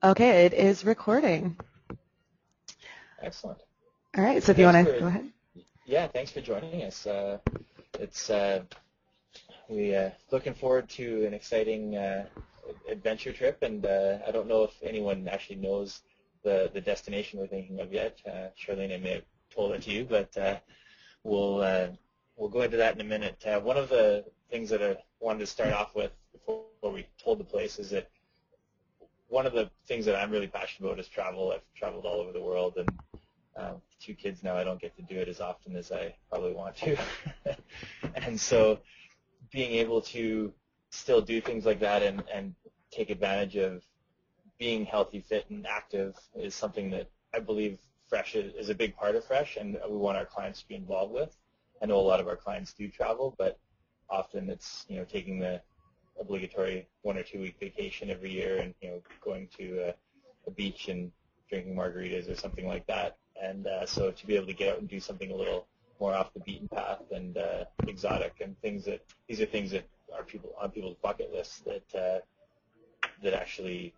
Okay, it is recording. Excellent. All right, so if you Thanks want to for go ahead. yeah, thanks for joining us. It's we looking forward to an exciting adventure trip, and I don't know if anyone actually knows the destination we're thinking of yet. Charlene may have told it to you, but we'll uh, we'll go into that in a minute. One of the things that I wanted to start off with before we told the place is that one of the things that I'm really passionate about is travel. I've traveled all over the world, and 2 kids now, I don't get to do it as often as I probably want to. And so being able to still do things like that and take advantage of being healthy, fit, and active is something that I believe Fresh is a big part of Fresh, and we want our clients to be involved with. I know a lot of our clients do travel, but often it's taking the obligatory 1 or 2 week vacation every year and going to a beach and drinking margaritas or something like that. And so to be able to get out and do something a little more off the beaten path and exotic and these are things that are on people's bucket lists that actually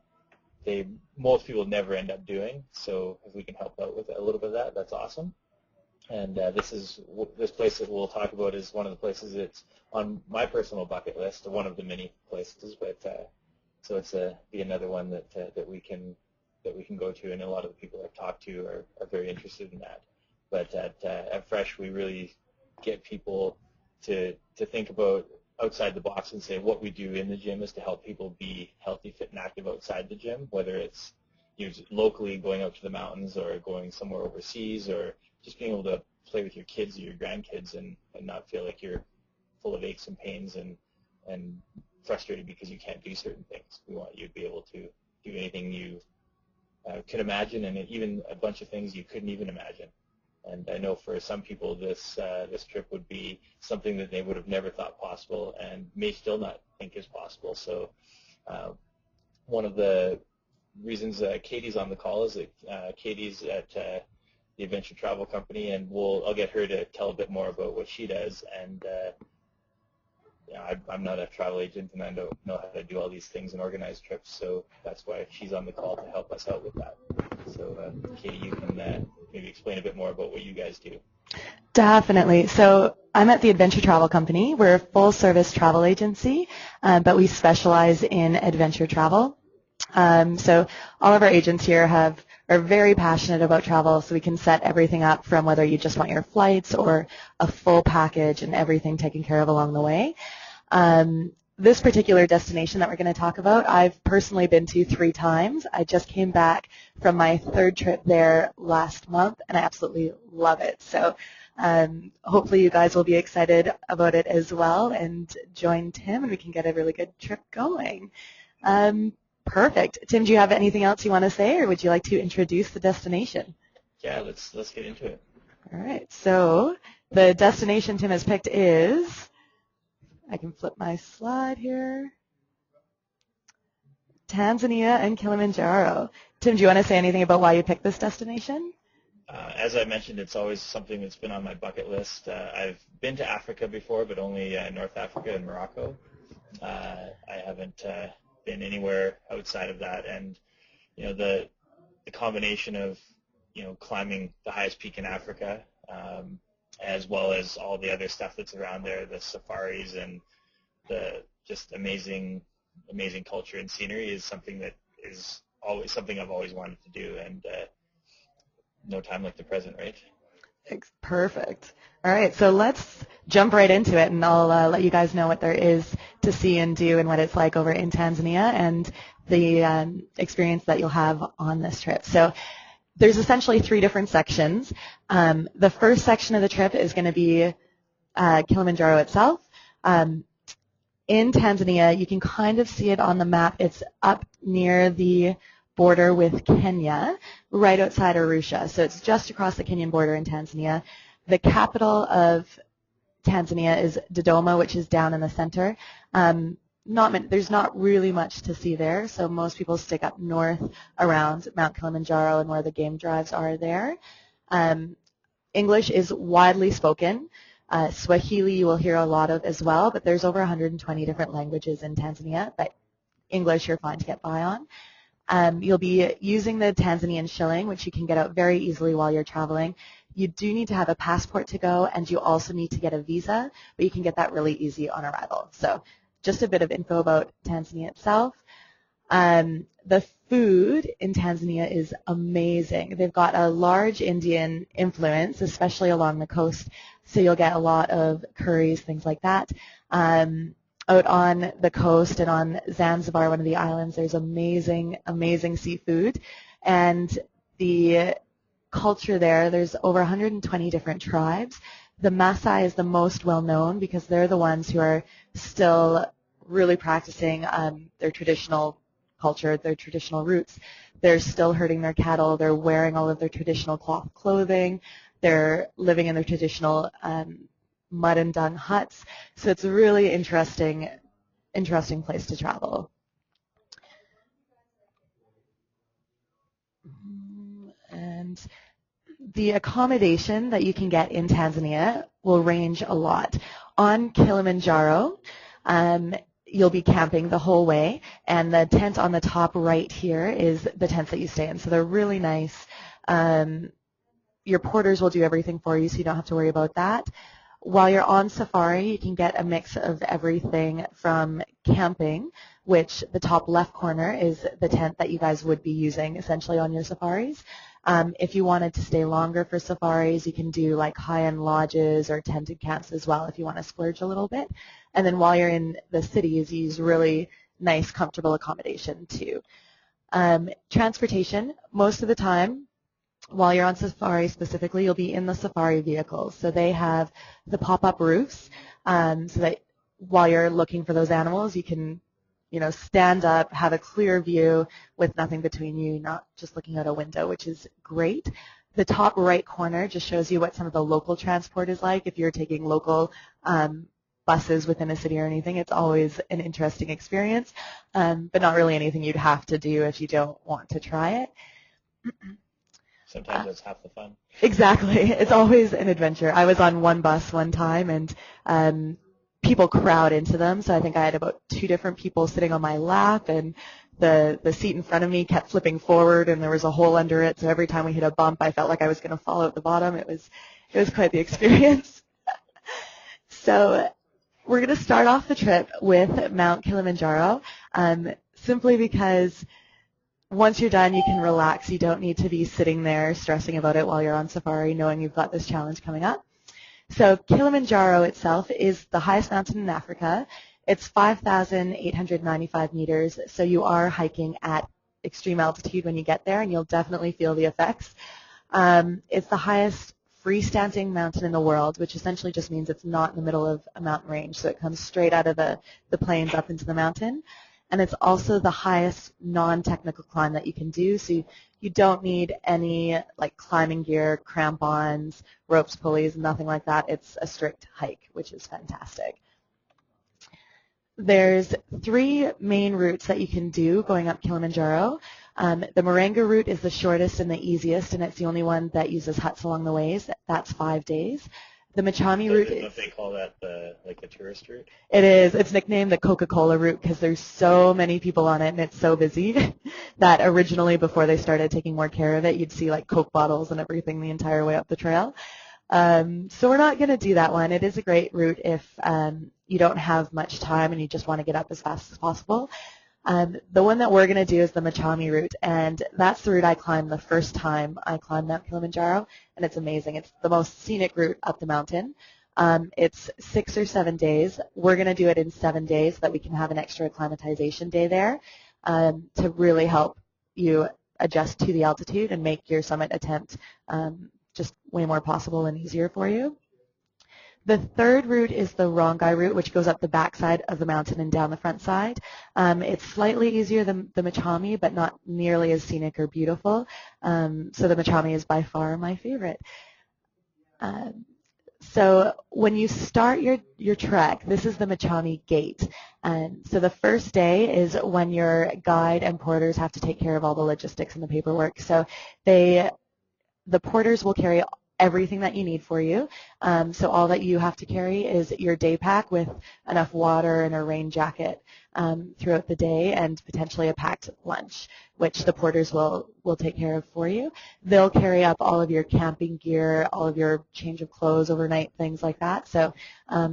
most people never end up doing. So if we can help out with a little bit of that, that's awesome. And this place that we'll talk about is one of the places that's on my personal bucket list, one of the many places. But so it's be another one that we can go to, and a lot of the people I've talked to are very interested in that. But at Fresh, we really get people to think about outside the box and say what we do in the gym is to help people be healthy, fit, and active outside the gym, whether it's locally going out to the mountains or going somewhere overseas or just being able to play with your kids or your grandkids and not feel like you're full of aches and pains and frustrated because you can't do certain things. We want you to be able to do anything you could imagine, and even a bunch of things you couldn't even imagine. And I know for some people this trip would be something that they would have never thought possible and may still not think is possible. So one of the reasons Katie's on the call is that Katie's at the Adventure Travel Company, and I'll get her to tell a bit more about what she does. And I'm not a travel agent, and I don't know how to do all these things and organize trips, so that's why she's on the call to help us out with that. So, Katie, you can maybe explain a bit more about what you guys do. Definitely. So I'm at the Adventure Travel Company. We're a full-service travel agency, but we specialize in adventure travel. So all of our agents here are very passionate about travel, so we can set everything up from whether you just want your flights or a full package and everything taken care of along the way. This particular destination that we're going to talk about, I've personally been to 3 times. I just came back from my 3rd trip there last month, and I absolutely love it. So hopefully you guys will be excited about it as well and join Tim, and we can get a really good trip going. Perfect. Tim, do you have anything else you want to say, or would you like to introduce the destination? Yeah, let's get into it. All right. So the destination Tim has picked is, I can flip my slide here, Tanzania and Kilimanjaro. Tim, do you want to say anything about why you picked this destination? As I mentioned, it's always something that's been on my bucket list. I've been to Africa before, but only North Africa and Morocco. I haven't been anywhere outside of that, and the combination of climbing the highest peak in Africa, as well as all the other stuff that's around there, the safaris and the just amazing culture and scenery is something that is always something I've always wanted to do, and no time like the present, right? Perfect. All right, so let's jump right into it, and I'll let you guys know what there is to see and do and what it's like over in Tanzania and the experience that you'll have on this trip. So there's essentially 3 different sections. The first section of the trip is going to be Kilimanjaro itself. In Tanzania, you can kind of see it on the map. It's up near the border with Kenya, right outside Arusha. So it's just across the Kenyan border in Tanzania. The capital of Tanzania is Dodoma, which is down in the center. There's not really much to see there, so most people stick up north around Mount Kilimanjaro and where the game drives are there. English is widely spoken. Swahili you will hear a lot of as well, but there's over 120 different languages in Tanzania, but English you're fine to get by on. You'll be using the Tanzanian shilling, which you can get out very easily while you're traveling. You do need to have a passport to go, and you also need to get a visa, but you can get that really easy on arrival. So just a bit of info about Tanzania itself. The food in Tanzania is amazing. They've got a large Indian influence, especially along the coast, so you'll get a lot of curries, things like that. Out on the coast and on Zanzibar, one of the islands, there's amazing, amazing seafood. And the culture there's over 120 different tribes. The Maasai is the most well-known because they're the ones who are still really practicing their traditional culture, their traditional roots. They're still herding their cattle. They're wearing all of their traditional cloth clothing. They're living in their traditional mud and dung huts. So it's a really interesting place to travel. And the accommodation that you can get in Tanzania will range a lot. On Kilimanjaro, you'll be camping the whole way, and the tent on the top right here is the tent that you stay in. So they're really nice. Your porters will do everything for you, so you don't have to worry about that. While you're on safari, you can get a mix of everything from camping, which the top left corner is the tent that you guys would be using essentially on your safaris. If you wanted to stay longer for safaris, you can do like high-end lodges or tented camps as well if you want to splurge a little bit. And then while you're in the cities, you use really nice, comfortable accommodation too. Transportation, most of the time, while you're on safari specifically, you'll be in the safari vehicles. So they have the pop-up roofs so that while you're looking for those animals, you can stand up, have a clear view with nothing between you, not just looking out a window, which is great. The top right corner just shows you what some of the local transport is like. If you're taking local buses within a city or anything, it's always an interesting experience, but not really anything you'd have to do if you don't want to try it. Sometimes it's half the fun. Exactly. It's always an adventure. I was on one bus one time, and people crowd into them, so I think I had about 2 different people sitting on my lap, and the seat in front of me kept flipping forward, and there was a hole under it, so every time we hit a bump, I felt like I was going to fall out the bottom. It was quite the experience. So we're going to start off the trip with Mount Kilimanjaro, simply because once you're done, you can relax. You don't need to be sitting there stressing about it while you're on safari, knowing you've got this challenge coming up. So Kilimanjaro itself is the highest mountain in Africa. It's 5,895 meters, so you are hiking at extreme altitude when you get there, and you'll definitely feel the effects. It's the highest freestanding mountain in the world, which essentially just means it's not in the middle of a mountain range, so it comes straight out of the plains up into the mountain. And it's also the highest non-technical climb that you can do, so you don't need any like climbing gear, crampons, ropes, pulleys, nothing like that. It's a strict hike, which is fantastic. There's 3 main routes that you can do going up Kilimanjaro. The Marenga route is the shortest and the easiest, and it's the only one that uses huts along the ways. That's 5 days. The Machami route is... Don't they call that the tourist route? It is. It's nicknamed the Coca-Cola route because there's so many people on it and it's so busy that originally, before they started taking more care of it, you'd see like Coke bottles and everything the entire way up the trail. So we're not going to do that one. It is a great route if you don't have much time and you just want to get up as fast as possible. The one that we're going to do is the Machami route, and that's the route I climbed the first time I climbed Mount Kilimanjaro, and it's amazing. It's the most scenic route up the mountain. It's 6 or 7 days. We're going to do it in 7 days so that we can have an extra acclimatization day there to really help you adjust to the altitude and make your summit attempt just way more possible and easier for you. The third route is the Rongai route, which goes up the backside of the mountain and down the front side. It's slightly easier than the Machami, but not nearly as scenic or beautiful. So the Machami is by far my favorite. So when you start your trek, this is the Machami Gate. So the first day is when your guide and porters have to take care of all the logistics and the paperwork. So the porters will carry everything that you need for you. So all that you have to carry is your day pack with enough water and a rain jacket throughout the day, and potentially a packed lunch, which the porters will take care of for you. They'll carry up all of your camping gear, all of your change of clothes overnight, things like that. So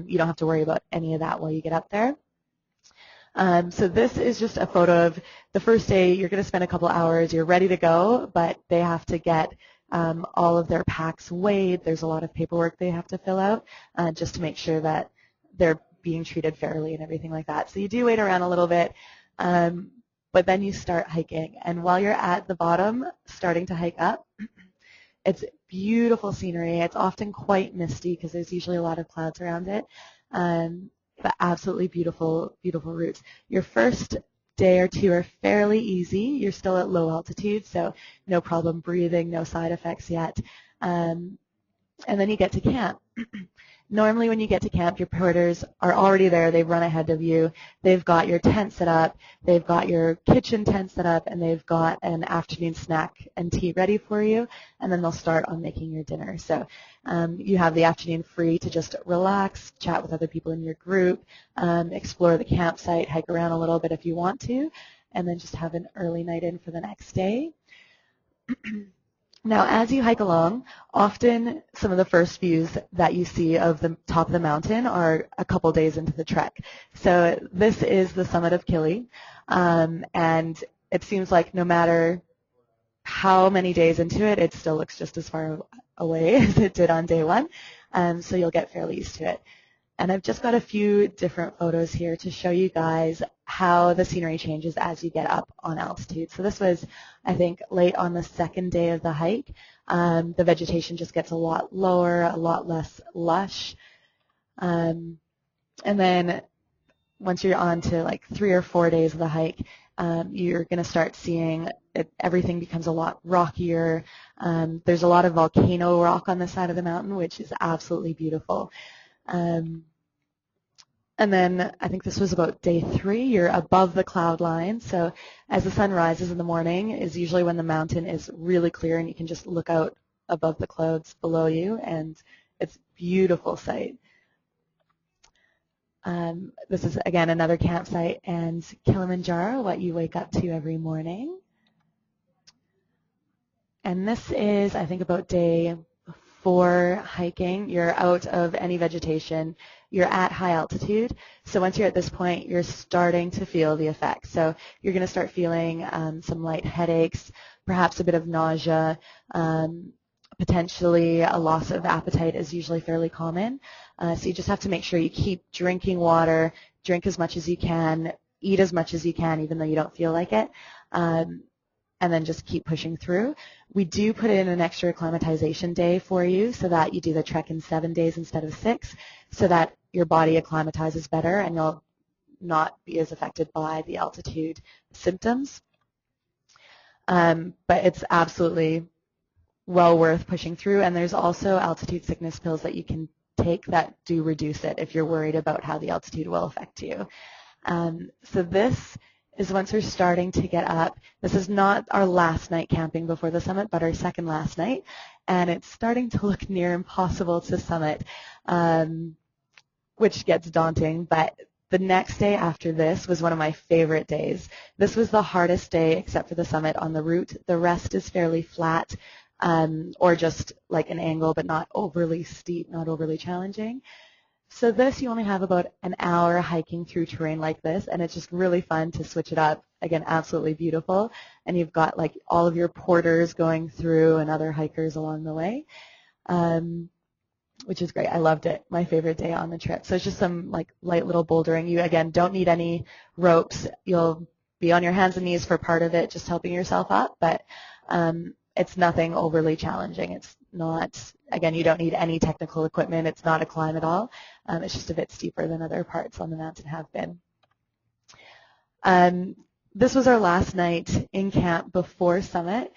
you don't have to worry about any of that while you get up there. So this is just a photo of the first day. You're going to spend a couple hours. You're ready to go, but they have to get all of their packs weighed. There's a lot of paperwork they have to fill out just to make sure that they're being treated fairly and everything like that. So you do wait around a little bit, but then you start hiking. And while you're at the bottom starting to hike up, it's beautiful scenery. It's often quite misty because there's usually a lot of clouds around it, but absolutely beautiful, beautiful routes. Your first day or two are fairly easy. You're still at low altitude, so no problem breathing, no side effects yet. And then you get to camp. Normally when you get to camp, your porters are already there. They've run ahead of you. They've got your tent set up. They've got your kitchen tent set up, and they've got an afternoon snack and tea ready for you, and then they'll start on making your dinner. So you have the afternoon free to just relax, chat with other people in your group, explore the campsite, hike around a little bit if you want to, and then just have an early night in for the next day. Now, as you hike along, often some of the first views that you see of the top of the mountain are a couple days into the trek. So this is the summit of Kili, and it seems like no matter how many days into it, it still looks just as far away as it did on day one, so you'll get fairly used to it. And I've just got a few different photos here to show you guys how the scenery changes as you get up on altitude. So this was, I think, late on the second day of the hike. The vegetation just gets a lot lower, a lot less lush. And then once you're on to like 3 or 4 days of the hike, you're going to start seeing everything becomes a lot rockier. There's a lot of volcano rock on the side of the mountain, which is absolutely beautiful. And then I think this was about day 3. You're above the cloud line. So as the sun rises in the morning is usually when the mountain is really clear and you can just look out above the clouds below you, and it's a beautiful sight. This is, again, another campsite, and Kilimanjaro, what you wake up to every morning. And this is, I think, about day 4 hiking. You're out of any vegetation. You're at high altitude. So once you're at this point, you're starting to feel the effects. So you're going to start feeling some light headaches, perhaps a bit of nausea, potentially a loss of appetite is usually fairly common. So you just have to make sure you keep drinking water, drink as much as you can, eat as much as you can even though you don't feel like it, and then just keep pushing through. We do put in an extra acclimatization day for you so that you do the trek in 7 days instead of 6, so that your body acclimatizes better and you'll not be as affected by the altitude symptoms. But it's absolutely well worth pushing through, and there's also altitude sickness pills that you can take that do reduce it if you're worried about how the altitude will affect you. So this is once we're starting to get up. This is not our last night camping before the summit, but our second last night, and it's starting to look near impossible to summit, which gets daunting, but the next day after this was one of my favorite days. This was the hardest day except for the summit on the route. The rest is fairly flat, or just like an angle, but not overly steep, not overly challenging. So this, you only have about an hour hiking through terrain like this, and it's just really fun to switch it up. Again, absolutely beautiful. And you've got like all of your porters going through and other hikers along the way, which is great. I loved it. My favorite day on the trip. So it's just some like light little bouldering. You, again, don't need any ropes. You'll be on your hands and knees for part of it, just helping yourself up, but it's nothing overly challenging. It's not, again, you don't need any technical equipment. It's not a climb at all. It's just a bit steeper than other parts on the mountain have been. This was our last night in camp before summit,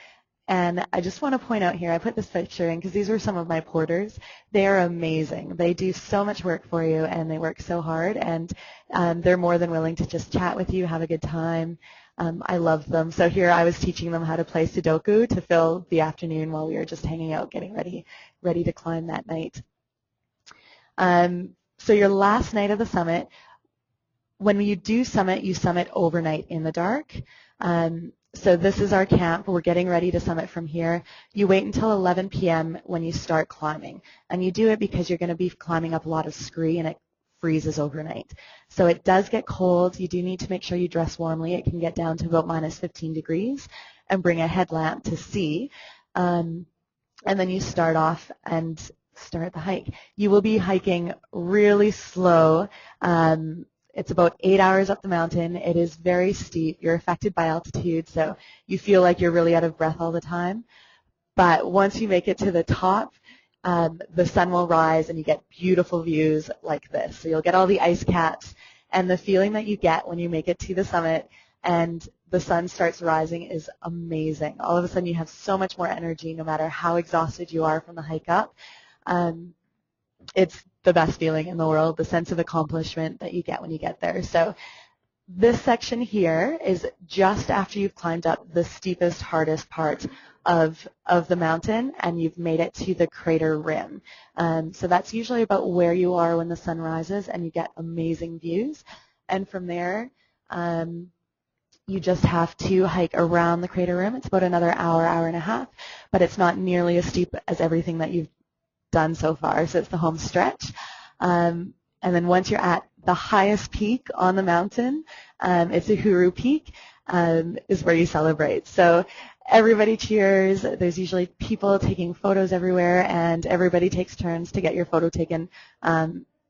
and I just want to point out here, I put this picture in because these were some of my porters. They are amazing. They do so much work for you, and they work so hard, and they're more than willing to just chat with you, have a good time. I loved them. So here I was teaching them how to play Sudoku to fill the afternoon while we were just hanging out, getting ready to climb that night. So your last night of the summit, when you do summit, you summit overnight in the dark. So this is our camp. We're getting ready to summit from here. You wait until 11 p.m. when you start climbing. And you do it because you're going to be climbing up a lot of scree and it freezes overnight. So it does get cold. You do need to make sure you dress warmly. It can get down to about minus 15 degrees and bring a headlamp to see. And then you start off and start the hike. You will be hiking really slow. It's about 8 hours up the mountain. It is very steep. You're affected by altitude, so you feel like you're really out of breath all the time. But once you make it to the top, the sun will rise and you get beautiful views like this. So you'll get all the ice caps, and the feeling that you get when you make it to the summit and the sun starts rising is amazing. All of a sudden you have so much more energy no matter how exhausted you are from the hike up. It's the best feeling in the world, the sense of accomplishment that you get when you get there. So this section here is just after you've climbed up the steepest, hardest part of the mountain and you've made it to the crater rim. So that's usually about where you are when the sun rises and you get amazing views. And from there, you just have to hike around the crater rim. It's about another hour, hour and a half, but it's not nearly as steep as everything that you've done so far, so it's the home stretch. And then once you're at the highest peak on the mountain, it's Uhuru Peak, is where you celebrate. So everybody cheers. There's usually people taking photos everywhere, and everybody takes turns to get your photo taken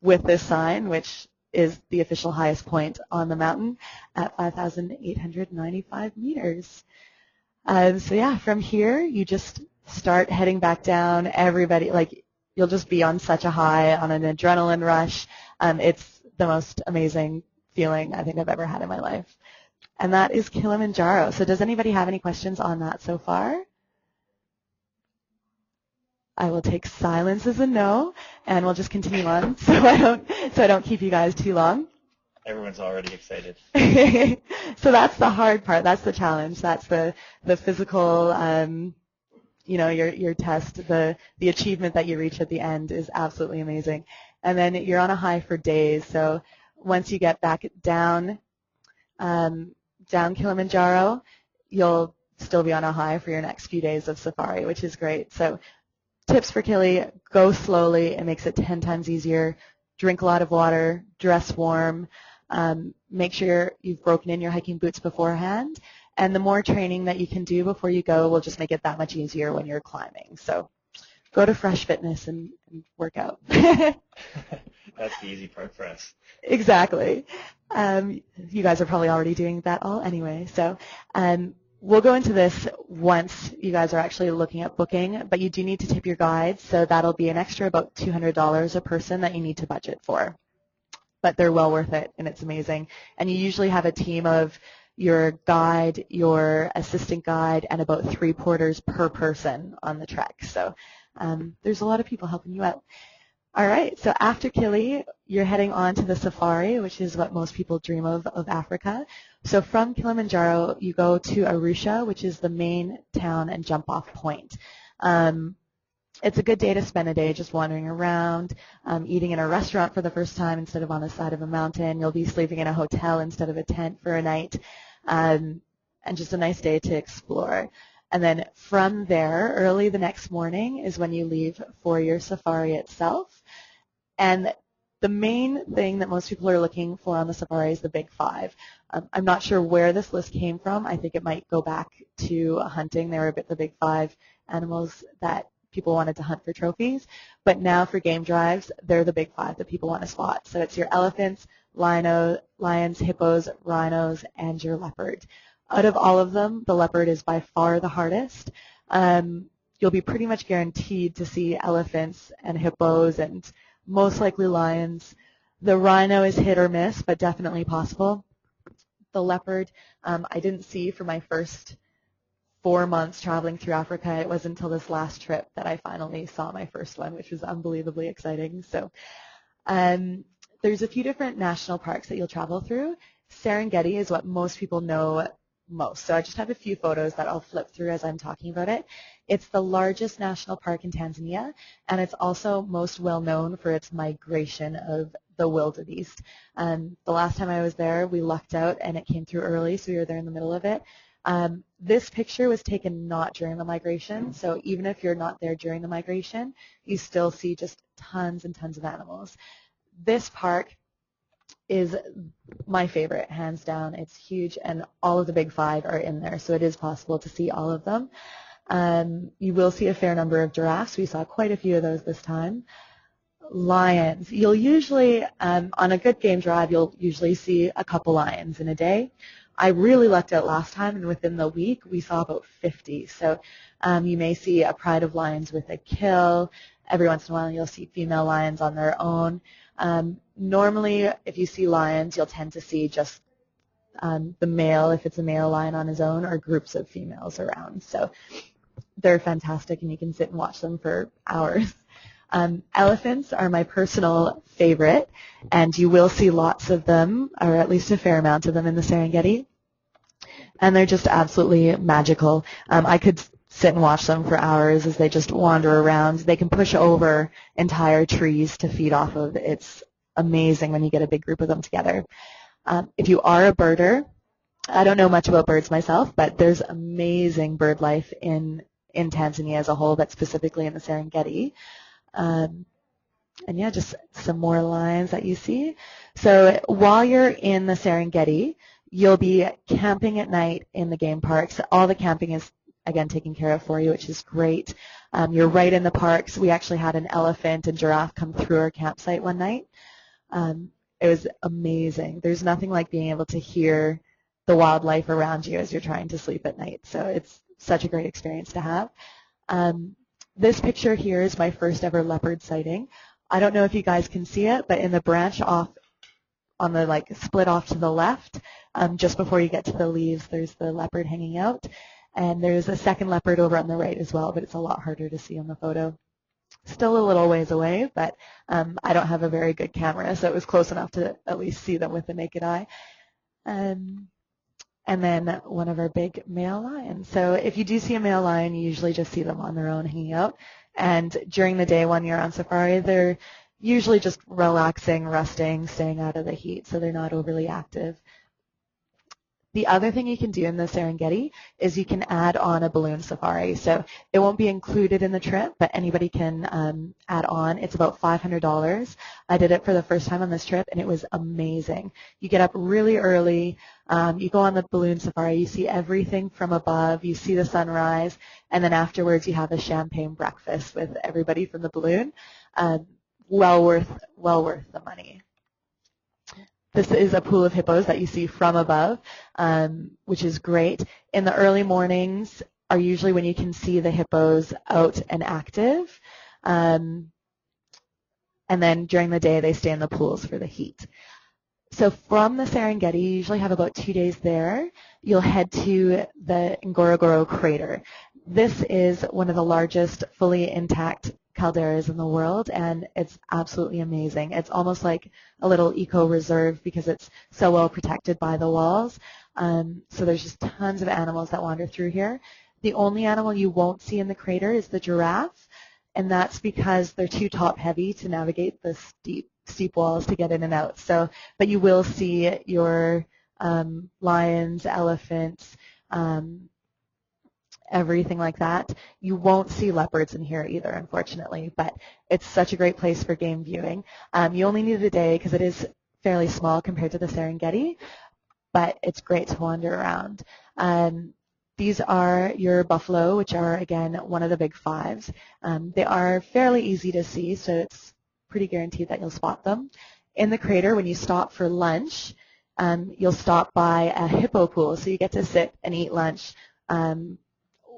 with this sign, which is the official highest point on the mountain at 5,895 meters. So yeah, from here you just start heading back down. Everybody, like, you'll just be on such a high, on an adrenaline rush. It's the most amazing feeling I think I've ever had in my life. And that is Kilimanjaro. So does anybody have any questions on that so far? I will take silence as a no, and we'll just continue on so I don't keep you guys too long. Everyone's already excited. So that's the hard part. That's the challenge. That's the physical, your test. The achievement that you reach at the end is absolutely amazing. And then you're on a high for days. So once you get back down Kilimanjaro, you'll still be on a high for your next few days of safari, which is great. So tips for Kili: go slowly. It makes it 10 times easier. Drink a lot of water. Dress warm. Make sure you've broken in your hiking boots beforehand. And the more training that you can do before you go will just make it that much easier when you're climbing. So go to Fresh Fitness and work out. That's the easy part for us. Exactly. You guys are probably already doing that all anyway. So we'll go into this once you guys are actually looking at booking, but you do need to tip your guides. So that'll be an extra about $200 a person that you need to budget for. But they're well worth it, and it's amazing. And you usually have a team of your guide, your assistant guide, and about 3 porters per person on the trek. So there's a lot of people helping you out. All right, so after Kili, you're heading on to the safari, which is what most people dream of Africa. So from Kilimanjaro, you go to Arusha, which is the main town and jump-off point. It's a good day to spend a day just wandering around, eating in a restaurant for the first time instead of on the side of a mountain. You'll be sleeping in a hotel instead of a tent for a night, and just a nice day to explore. And then from there, early the next morning is when you leave for your safari itself. And the main thing that most people are looking for on the safari is the Big Five. I'm not sure where this list came from. I think it might go back to hunting. There were the Big Five animals that people wanted to hunt for trophies. But now for game drives, they're the Big Five that people want to spot. So it's your elephants, lions, hippos, rhinos, and your leopard. Out of all of them, the leopard is by far the hardest. You'll be pretty much guaranteed to see elephants and hippos and most likely lions. The rhino is hit or miss, but definitely possible. The leopard, I didn't see for my first 4 months traveling through Africa. It wasn't until this last trip that I finally saw my first one, which was unbelievably exciting. So there's a few different national parks that you'll travel through. Serengeti is what most people know most. So I just have a few photos that I'll flip through as I'm talking about it. It's the largest national park in Tanzania, and it's also most well known for its migration of the wildebeest. The last time I was there, we lucked out and it came through early, so we were there in the middle of it. This picture was taken not during the migration, so even if you're not there during the migration, you still see just tons and tons of animals. This park is my favorite, hands down. It's huge, and all of the big five are in there, so it is possible to see all of them. You will see a fair number of giraffes. We saw quite a few of those this time. Lions. You'll usually, on a good game drive, you'll usually see a couple lions in a day. I really lucked out last time, and within the week, we saw about 50. So you may see a pride of lions with a kill. Every once in a while, you'll see female lions on their own. Normally, if you see lions, you'll tend to see just the male, if it's a male lion on his own, or groups of females around. So they're fantastic, and you can sit and watch them for hours. Elephants are my personal favorite, and you will see lots of them, or at least a fair amount of them in the Serengeti, and they're just absolutely magical. I could sit and watch them for hours as they just wander around. They can push over entire trees to feed off of. It's amazing when you get a big group of them together. If you are a birder, I don't know much about birds myself, but there's amazing bird life in Tanzania as a whole, but specifically in the Serengeti. And yeah, just some more lions that you see. So while you're in the Serengeti, you'll be camping at night in the game parks. All the camping is, again, taken care of for you, which is great. You're right in the parks. We actually had an elephant and giraffe come through our campsite one night. It was amazing. There's nothing like being able to hear the wildlife around you as you're trying to sleep at night. So it's such a great experience to have. This picture here is my first ever leopard sighting. I don't know if you guys can see it, but in the branch off on the split off to the left, just before you get to the leaves, there's the leopard hanging out. And there's a second leopard over on the right as well, but it's a lot harder to see on the photo. Still a little ways away, but I don't have a very good camera, so it was close enough to at least see them with the naked eye. And then one of our big male lions. So if you do see a male lion, you usually just see them on their own hanging out. And during the day when you're on safari, they're usually just relaxing, resting, staying out of the heat, so they're not overly active. The other thing you can do in the Serengeti is you can add on a balloon safari. So it won't be included in the trip, but anybody can add on. It's about $500. I did it for the first time on this trip, and it was amazing. You get up really early. You go on the balloon safari. You see everything from above. You see the sunrise, and then afterwards you have a champagne breakfast with everybody from the balloon. Well worth the money. This is a pool of hippos that you see from above, which is great. In the early mornings are usually when you can see the hippos out and active. And then during the day, they stay in the pools for the heat. So from the Serengeti, you usually have about 2 days there. You'll head to the Ngorongoro crater. This is one of the largest fully intact calderas in the world, and it's absolutely amazing. It's almost like a little eco-reserve because it's so well protected by the walls. So there's just tons of animals that wander through here. The only animal you won't see in the crater is the giraffe, and that's because they're too top-heavy to navigate the steep walls to get in and out. So, but you will see your lions, elephants, everything like that. You won't see leopards in here either, unfortunately, but it's such a great place for game viewing. You only need a day because it is fairly small compared to the Serengeti, but it's great to wander around. These are your buffalo, which are, again, one of the big fives. They are fairly easy to see, so it's pretty guaranteed that you'll spot them. In the crater, when you stop for lunch, you'll stop by a hippo pool, so you get to sit and eat lunch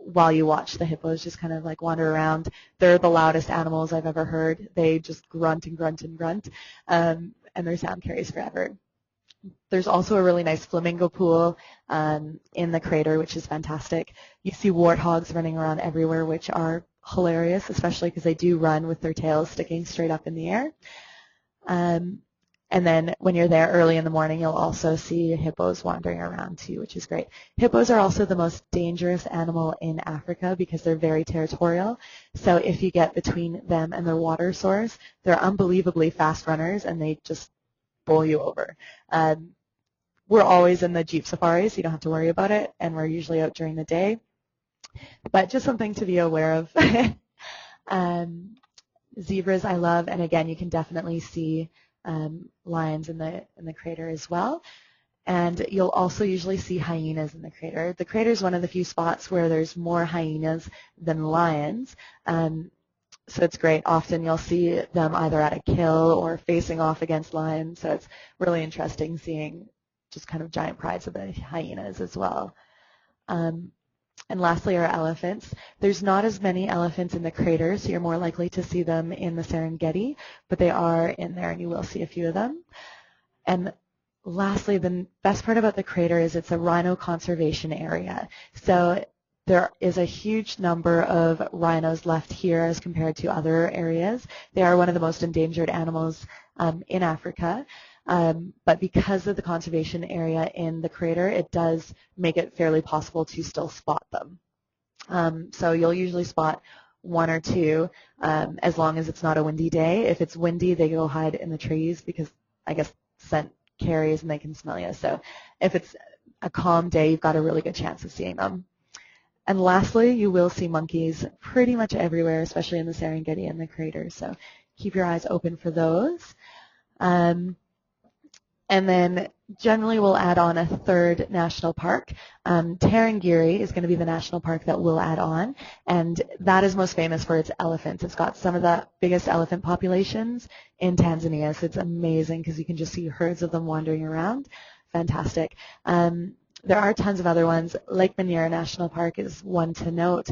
while you watch the hippos just kind of like wander around. They're the loudest animals I've ever heard. They just grunt and grunt and grunt, and their sound carries forever. There's also a really nice flamingo pool in the crater, which is fantastic. You see warthogs running around everywhere, which are hilarious, especially because they do run with their tails sticking straight up in the air. And And then when you're there early in the morning, you'll also see hippos wandering around too, which is great. Hippos are also the most dangerous animal in Africa because they're very territorial. So if you get between them and their water source, they're unbelievably fast runners and they just bowl you over. We're always in the Jeep safari, so you don't have to worry about it, and we're usually out during the day. But just something to be aware of. Zebras I love, and again, you can definitely see lions in the crater as well. And you'll also usually see hyenas in the crater. The crater is one of the few spots where there's more hyenas than lions. So it's great. Often you'll see them either at a kill or facing off against lions. So it's really interesting seeing just kind of giant prides of the hyenas as well. And lastly are elephants. There's not as many elephants in the crater, so you're more likely to see them in the Serengeti, but they are in there and you will see a few of them. And lastly, the best part about the crater is it's a rhino conservation area. So there is a huge number of rhinos left here as compared to other areas. They are one of the most endangered animals in Africa. But because of the conservation area in the crater, it does make it fairly possible to still spot them. So you'll usually spot one or two as long as it's not a windy day. If it's windy, they go hide in the trees because I guess scent carries and they can smell you. So if it's a calm day, you've got a really good chance of seeing them. And lastly, you will see monkeys pretty much everywhere, especially in the Serengeti and the crater. So keep your eyes open for those. And then generally we'll add on a third national park. Tarangire is going to be the national park that we'll add on, and that is most famous for its elephants. It's got some of the biggest elephant populations in Tanzania, so it's amazing because you can just see herds of them wandering around. Fantastic. There are tons of other ones. Lake Manyara National Park is one to note.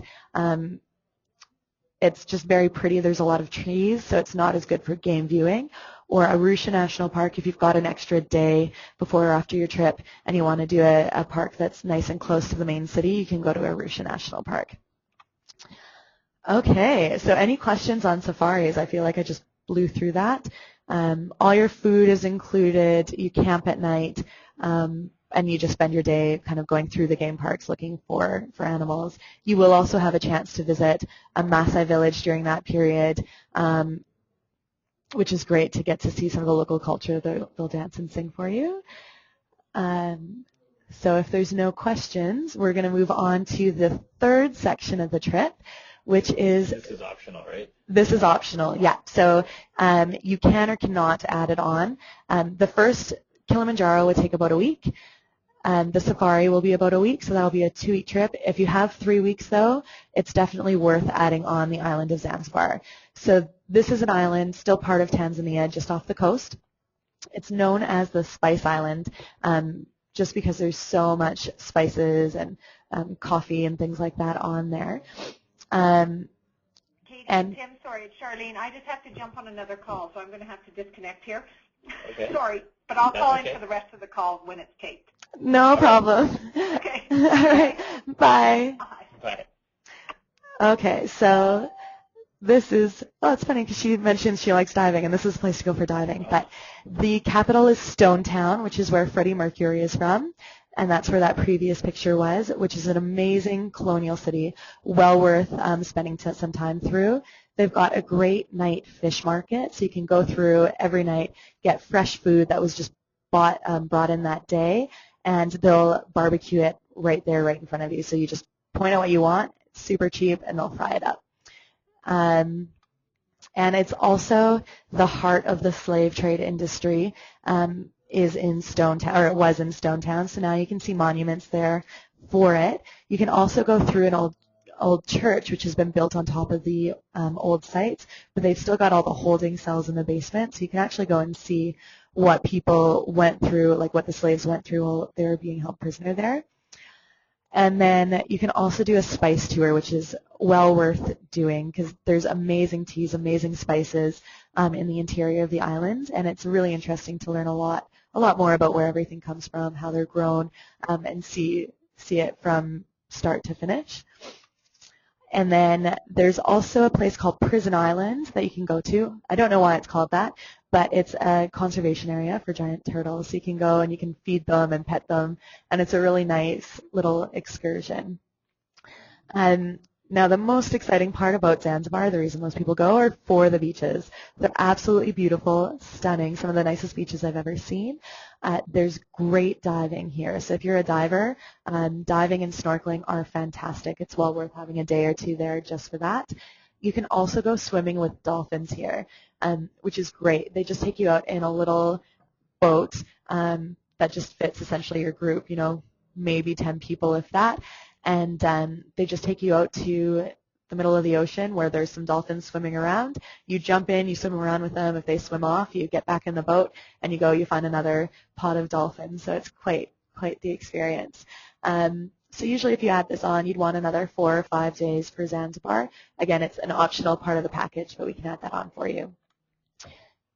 It's just very pretty. There's a lot of trees, so it's not as good for game viewing. Or Arusha National Park, if you've got an extra day before or after your trip and you want to do a park that's nice and close to the main city, you can go to Arusha National Park. Okay, so any questions on safaris? I feel like I just blew through that. All your food is included. You camp at night. And you just spend your day kind of going through the game parks looking for animals. You will also have a chance to visit a Maasai village during that period, which is great to get to see some of the local culture. They'll dance and sing for you. So if there's no questions, we're going to move on to the third section of the trip, which is... This is optional, right? This is optional, yeah. So you can or cannot add it on. The first Kilimanjaro would take about a week. The safari will be about a week, so that will be a 2-week trip. If you have 3 weeks, though, it's definitely worth adding on the island of Zanzibar. So this is an island, still part of Tanzania, just off the coast. It's known as the Spice Island, just because there's so much spices and coffee and things like that on there. Katie, Tim, sorry, it's Charlene. I just have to jump on another call, so I'm going to have to disconnect here. Okay. Sorry, but I'll call in for the rest of the call when it's taped. No problem. Okay. All right. Bye. Bye. Okay, so this is, oh, it's funny because she mentions she likes diving, and this is the place to go for diving. But the capital is Stone Town, which is where Freddie Mercury is from, and that's where that previous picture was, which is an amazing colonial city, well worth spending some time through. They've got a great night fish market, so you can go through every night, get fresh food that was just brought in that day, and they'll barbecue it right there, right in front of you. So you just point out what you want, it's super cheap, and they'll fry it up. And it's also the heart of the slave trade industry. Is in Stone Town, or it was in Stone Town, so now you can see monuments there for it. You can also go through an old church, which has been built on top of the old sites, but they've still got all the holding cells in the basement, so you can actually go and see what people went through, like what the slaves went through while they were being held prisoner there. And then you can also do a spice tour, which is well worth doing because there's amazing teas, amazing spices in the interior of the island, and it's really interesting to learn a lot more about where everything comes from, how they're grown, and see it from start to finish. And then there's also a place called Prison Island that you can go to. I don't know why it's called that, but it's a conservation area for giant turtles. So you can go and you can feed them and pet them, and it's a really nice little excursion. Now, the most exciting part about Zanzibar, the reason most people go, are for the beaches. They're absolutely beautiful, stunning, some of the nicest beaches I've ever seen. There's great diving here. So if you're a diver, diving and snorkeling are fantastic. It's well worth having a day or two there just for that. You can also go swimming with dolphins here, which is great. They just take you out in a little boat that just fits essentially your group, you know, maybe 10 people if that. And they just take you out to the middle of the ocean where there's some dolphins swimming around. You jump in, you swim around with them. If they swim off, you get back in the boat and you find another pod of dolphins. So it's quite the experience. So usually if you add this on, you'd want another 4 or 5 days for Zanzibar. Again, it's an optional part of the package, but we can add that on for you.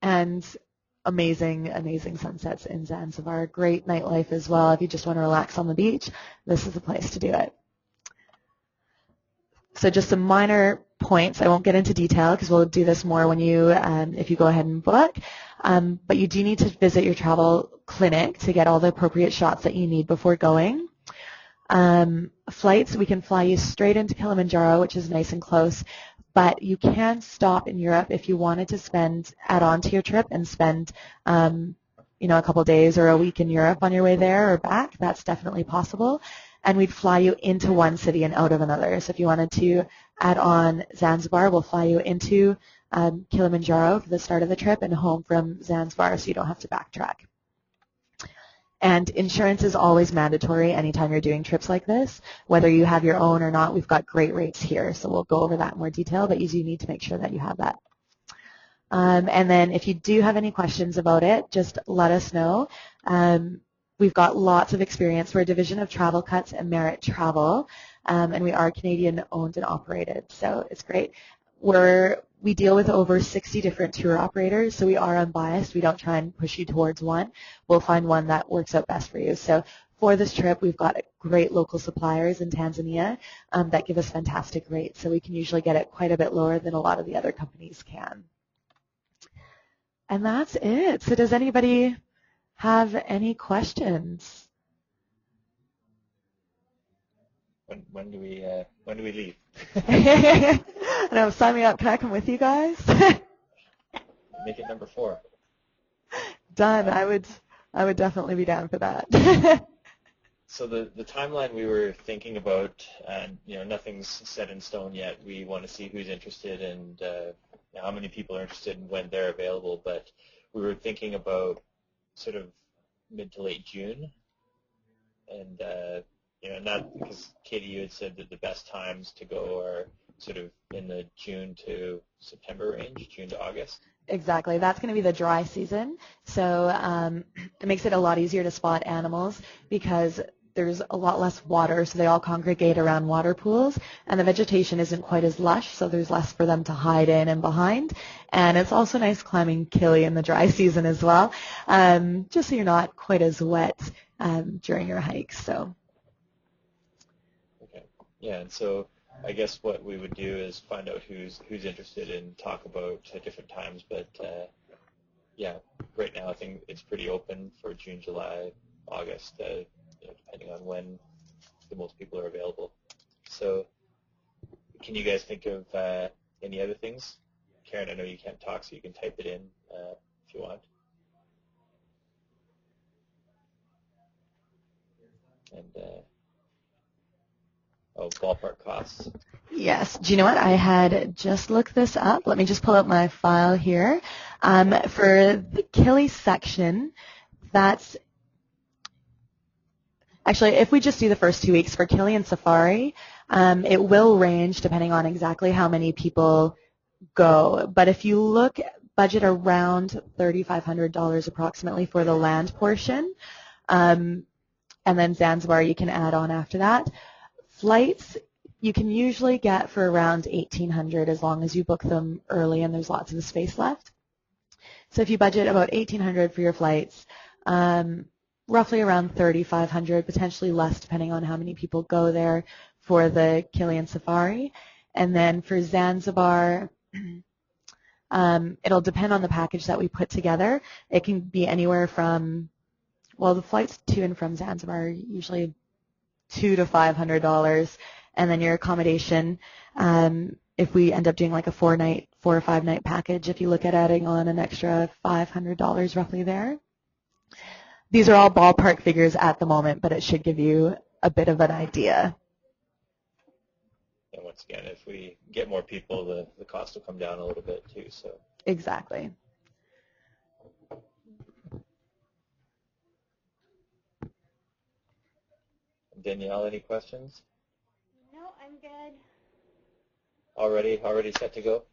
And amazing, amazing sunsets in Zanzibar. Great nightlife as well. If you just want to relax on the beach, this is the place to do it. So just some minor points. I won't get into detail because we'll do this more when you, if you go ahead and book. But you do need to visit your travel clinic to get all the appropriate shots that you need before going. Flights, we can fly you straight into Kilimanjaro, which is nice and close. But you can stop in Europe if you wanted to add on to your trip and spend, you know, a couple days or a week in Europe on your way there or back. That's definitely possible. And we'd fly you into one city and out of another. So if you wanted to add on Zanzibar, we'll fly you into Kilimanjaro for the start of the trip and home from Zanzibar so you don't have to backtrack. And insurance is always mandatory anytime you're doing trips like this. Whether you have your own or not, we've got great rates here. So we'll go over that in more detail, but you do need to make sure that you have that. And then if you do have any questions about it, just let us know. We've got lots of experience. We're a division of Travel Cuts and Merit Travel, and we are Canadian owned and operated. So it's great. We deal with over 60 different tour operators, so we are unbiased. We don't try and push you towards one. We'll find one that works out best for you. So for this trip, we've got great local suppliers in Tanzania that give us fantastic rates, so we can usually get it quite a bit lower than a lot of the other companies can. And that's it. So does anybody have any questions? When do we leave? I know, sign me up. Can I come with you guys? Make it number 4. Done. I would definitely be down for that. So the timeline we were thinking about, and you know, nothing's set in stone yet. We want to see who's interested and how many people are interested and when they're available. But we were thinking about sort of mid to late June, and you know, not because Katie, you had said that the best times to go are sort of in the June to September range, June to August. Exactly. That's going to be the dry season. So it makes it a lot easier to spot animals because there's a lot less water, so they all congregate around water pools, and the vegetation isn't quite as lush, so there's less for them to hide in and behind. And it's also nice climbing Kili in the dry season as well, just so you're not quite as wet during your hikes. So. Okay. Yeah, and so I guess what we would do is find out who's interested and talk about different times. But yeah, right now I think it's pretty open for June, July, August, you know, depending on when the most people are available. So, can you guys think of any other things? Karen, I know you can't talk, so you can type it in if you want. And ballpark costs. Yes. Do you know what? I had just looked this up. Let me just pull up my file here. For the Kili section, that's actually, if we just do the first 2 weeks for Kili and Safari, it will range depending on exactly how many people go. But if you look, budget around $3,500 approximately for the land portion, and then Zanzibar you can add on after that. Flights you can usually get for around $1,800 as long as you book them early and there's lots of space left. So if you budget about $1,800 for your flights, roughly around $3,500, potentially less depending on how many people go there for the Kili and Safari. And then for Zanzibar, it'll depend on the package that we put together. It can be anywhere from, well, the flights to and from Zanzibar are usually $200 to $500, and then your accommodation, if we end up doing like a 4 or 5 night package, if you look at adding on an extra $500 roughly there. These are all ballpark figures at the moment, but it should give you a bit of an idea. And once again, if we get more people, the cost will come down a little bit too. So Exactly. Danielle, any questions? No, I'm good. Already set to go?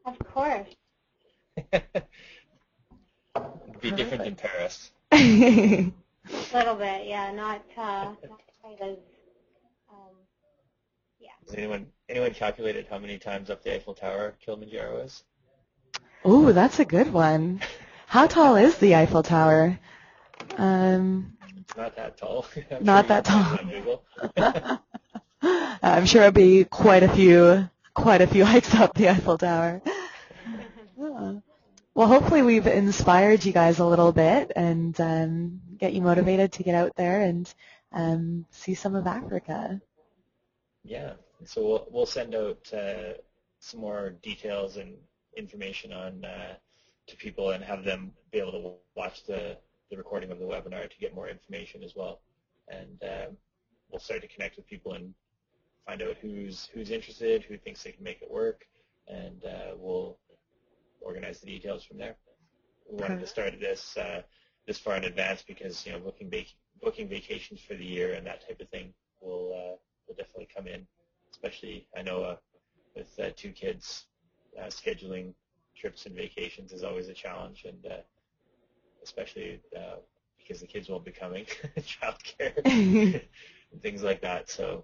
Of course. Be different in Paris. A little bit, yeah. Not quite as, yeah. Has anyone calculated how many times up the Eiffel Tower Kilimanjaro is? Ooh, that's a good one. How tall is the Eiffel Tower? It's not that tall. Not that tall. I'm sure it'd be quite a few hikes up the Eiffel Tower. Well, hopefully we've inspired you guys a little bit and get you motivated to get out there and see some of Africa. Yeah. So we'll send out some more details and information on to people and have them be able to watch the recording of the webinar to get more information as well. And we'll start to connect with people and find out who's interested, who thinks they can make it work, and we'll organize the details from there. We wanted to start this far in advance because booking vacations for the year and that type of thing will definitely come in. Especially, I know with 2 kids, scheduling trips and vacations is always a challenge, and especially because the kids won't be coming, childcare and things like that. So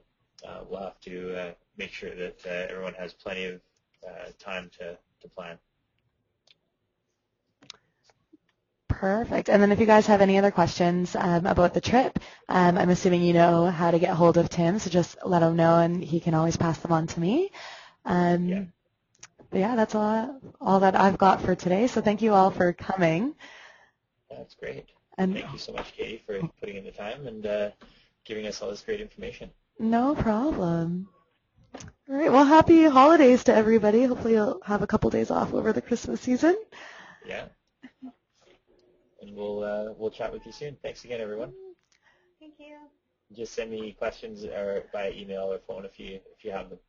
we'll have to make sure that everyone has plenty of time to plan. Perfect. And then if you guys have any other questions about the trip, I'm assuming you know how to get hold of Tim, so just let him know and he can always pass them on to me. Yeah. But yeah, that's all that I've got for today, so thank you all for coming. That's great. And thank you so much, Katie, for putting in the time and giving us all this great information. No problem. All right, well, happy holidays to everybody. Hopefully you'll have a couple days off over the Christmas season. Yeah. And we'll chat with you soon. Thanks again, everyone. Thank you. Just send me questions or by email or phone if you have them.